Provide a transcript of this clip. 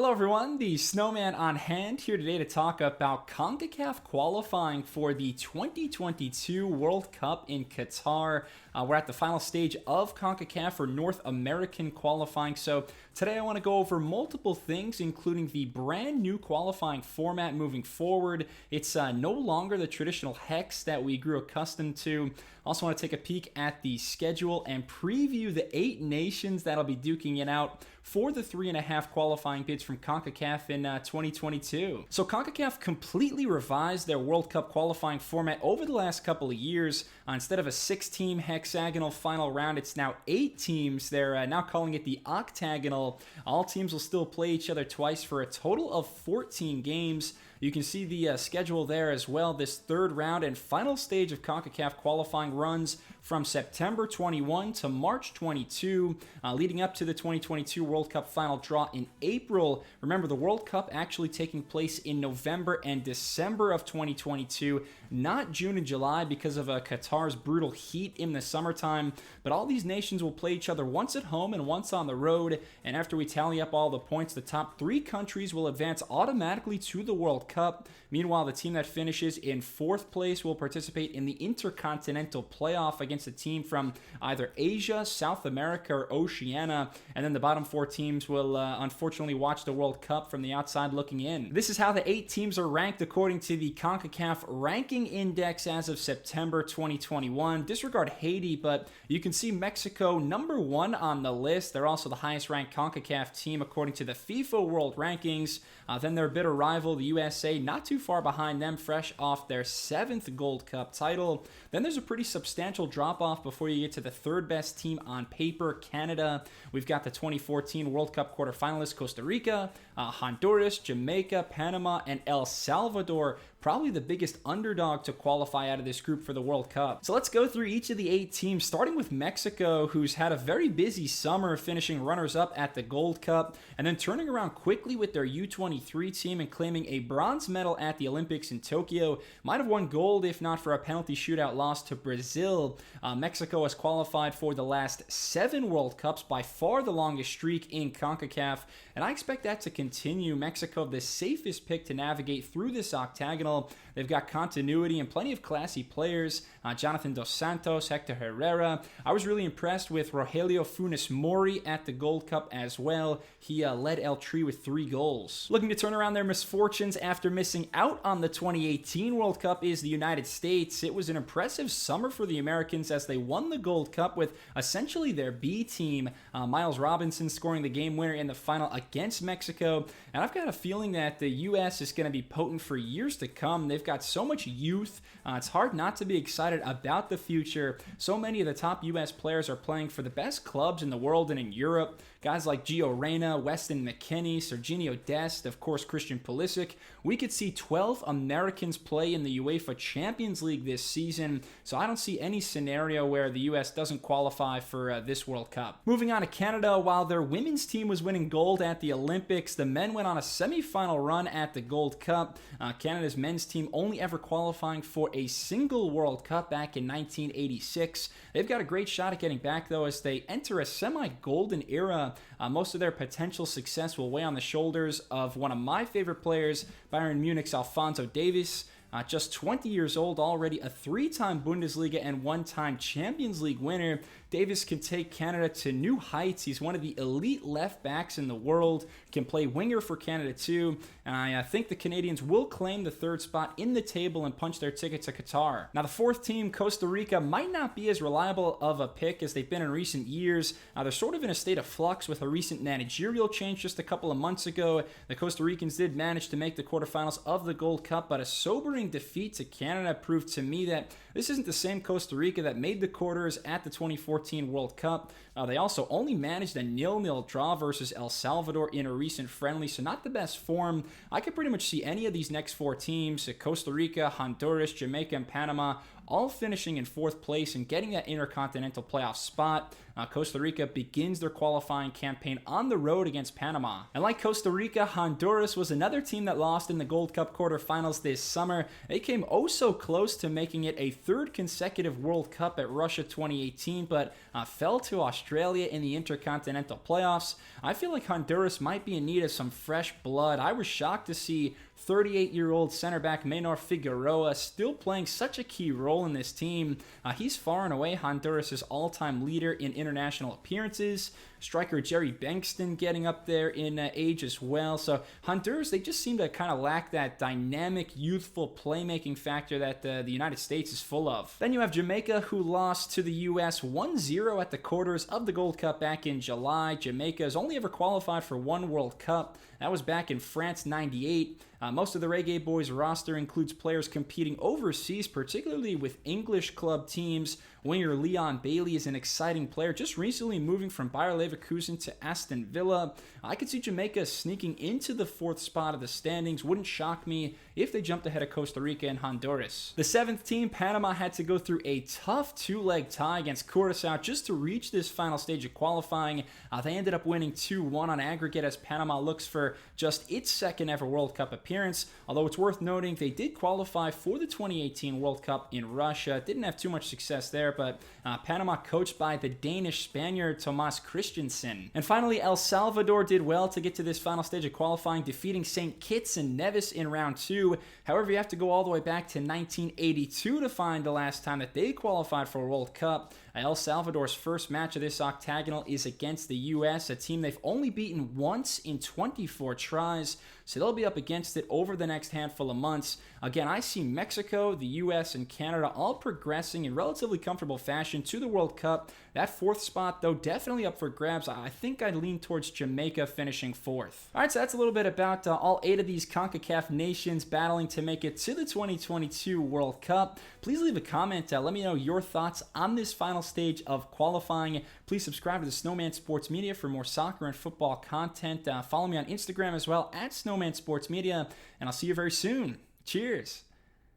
Hello everyone, the Snowman on hand here today to talk about CONCACAF qualifying for the 2022 World Cup in Qatar. We're at the final stage of CONCACAF for North American qualifying. So today I want to go over multiple things, including the brand new qualifying format moving forward. It's no longer the traditional hex that we grew accustomed to. Also want to take a peek at the schedule and preview the 8 nations that'll be duking it out for the 3.5 qualifying bids from CONCACAF in 2022. So CONCACAF completely revised their World Cup qualifying format over the last couple of years. Instead of a 6-team hexagonal final round, it's now 8 teams. They're now calling it the octagonal. All teams will still play each other twice for a total of 14 games. You can see the schedule there as well. This third round and final stage of CONCACAF qualifying runs from September 21 to March 22, leading up to the 2022 World Cup final draw in April. Remember, the World Cup actually taking place in November and December of 2022, not June and July because of Qatar's brutal heat in the summertime. But all these nations will play each other once at home and once on the road. And after we tally up all the points, the top 3 countries will advance automatically to the World Cup. Meanwhile, the team that finishes in 4th place will participate in the Intercontinental Playoff against a team from either Asia, South America, or Oceania. And then the bottom 4 teams will unfortunately watch the World Cup from the outside looking in. This is how the 8 teams are ranked according to the CONCACAF Ranking Index as of September 2021. Disregard Haiti, but you can see Mexico number 1 on the list. They're also the highest ranked CONCACAF team according to the FIFA World Rankings. Then their bitter rival, the USA, not too far behind them, fresh off their 7th Gold Cup title. Then there's a pretty substantial drop-off before you get to the 3rd best team on paper, Canada. We've got the 2014 World Cup quarterfinalists, Costa Rica, Honduras, Jamaica, Panama, and El Salvador. Probably the biggest underdog to qualify out of this group for the World Cup. So let's go through each of the 8 teams, starting with Mexico, who's had a very busy summer, finishing runners-up at the Gold Cup, and then turning around quickly with their U23 team and claiming a bronze medal at the Olympics in Tokyo. Might have won gold if not for a penalty shootout loss to Brazil. Mexico has qualified for the last 7 World Cups, by far the longest streak in CONCACAF, and I expect that to continue. Mexico, the safest pick to navigate through this octagonal. They've got continuity and plenty of classy players. Jonathan Dos Santos, Hector Herrera. I was really impressed with Rogelio Funes Mori at the Gold Cup as well. He led El Tri with 3 goals. Looking to turn around their misfortunes after missing out on the 2018 World Cup is the United States. It was an impressive summer for the Americans as they won the Gold Cup with essentially their B team. Miles Robinson scoring the game winner in the final against Mexico. And I've got a feeling that the U.S. is going to be potent for years to come. They've got so much youth. It's hard not to be excited about the future. So many of the top U.S. players are playing for the best clubs in the world and in Europe. Guys like Gio Reyna, Weston McKennie, Serginho Dest, of course Christian Pulisic. We could see 12 Americans play in the UEFA Champions League this season, so I don't see any scenario where the U.S. doesn't qualify for this World Cup. Moving on to Canada, while their women's team was winning gold at the Olympics, the men went on a semi-final run at the Gold Cup. Canada's men's team only ever qualifying for a single World Cup back in 1986. They've got a great shot at getting back, though, as they enter a semi-golden era. Most of their potential success will weigh on the shoulders of one of my favorite players, Bayern Munich's Alphonso Davies. Just 20 years old, already a 3-time Bundesliga and 1-time Champions League winner. Davis can take Canada to new heights. He's one of the elite left backs in the world, can play winger for Canada too, and I think the Canadians will claim the 3rd spot in the table and punch their ticket to Qatar. Now the 4th team, Costa Rica, might not be as reliable of a pick as they've been in recent years. They're sort of in a state of flux with a recent managerial change just a couple of months ago. The Costa Ricans did manage to make the quarterfinals of the Gold Cup, but a sobering defeat to Canada proved to me that this isn't the same Costa Rica that made the quarters at the 2014 World Cup. They also only managed a 0-0 draw versus El Salvador in a recent friendly, so not the best form. I could pretty much see any of these next 4 teams, Costa Rica, Honduras, Jamaica, and Panama, all finishing in 4th place and getting that Intercontinental Playoff spot. Costa Rica begins their qualifying campaign on the road against Panama. And like Costa Rica, Honduras was another team that lost in the Gold Cup quarterfinals this summer. They came oh so close to making it a third consecutive World Cup at Russia 2018, but fell to Australia in the Intercontinental Playoffs. I feel like Honduras might be in need of some fresh blood. I was shocked to see 38-year-old center back Maynor Figueroa still playing such a key role in this team. He's far and away Honduras' all-time leader in international appearances. Striker Jerry Bankston getting up there in age as well. So Honduras, they just seem to kind of lack that dynamic, youthful playmaking factor that the United States is full of. Then you have Jamaica, who lost to the U.S. 1-0 at the quarters of the Gold Cup back in July. Jamaica has only ever qualified for one World Cup. That was back in France '98. Most of the Reggae Boys roster includes players competing overseas, particularly with English club teams. Winger Leon Bailey is an exciting player, just recently moving from Bayer Leverkusen to Aston Villa. I could see Jamaica sneaking into the 4th spot of the standings. Wouldn't shock me if they jumped ahead of Costa Rica and Honduras. The 7th team, Panama, had to go through a tough 2-leg tie against Curaçao just to reach this final stage of qualifying. They ended up winning 2-1 on aggregate as Panama looks for just its 2nd ever World Cup appearance. Although it's worth noting they did qualify for the 2018 World Cup in Russia. Didn't have too much success there, but Panama coached by the Danish Spaniard Thomas Christensen. And finally, El Salvador did well to get to this final stage of qualifying, defeating St. Kitts and Nevis in round 2. However, you have to go all the way back to 1982 to find the last time that they qualified for a World Cup. El Salvador's first match of this octagonal is against the U.S., a team they've only beaten once in 24 tries, so they'll be up against it over the next handful of months. Again, I see Mexico, the U.S., and Canada all progressing in relatively comfortable fashion to the World Cup. That 4th spot, though, definitely up for grabs. I think I'd lean towards Jamaica finishing 4th. All right, so that's a little bit about all 8 of these CONCACAF nations battling to make it to the 2022 World Cup. Please leave a comment. Let me know your thoughts on this final stage of qualifying. Please subscribe to the Snowman Sports Media for more soccer and football content. Follow me on Instagram as well at Snowman Sports Media, and I'll see you very soon. Cheers.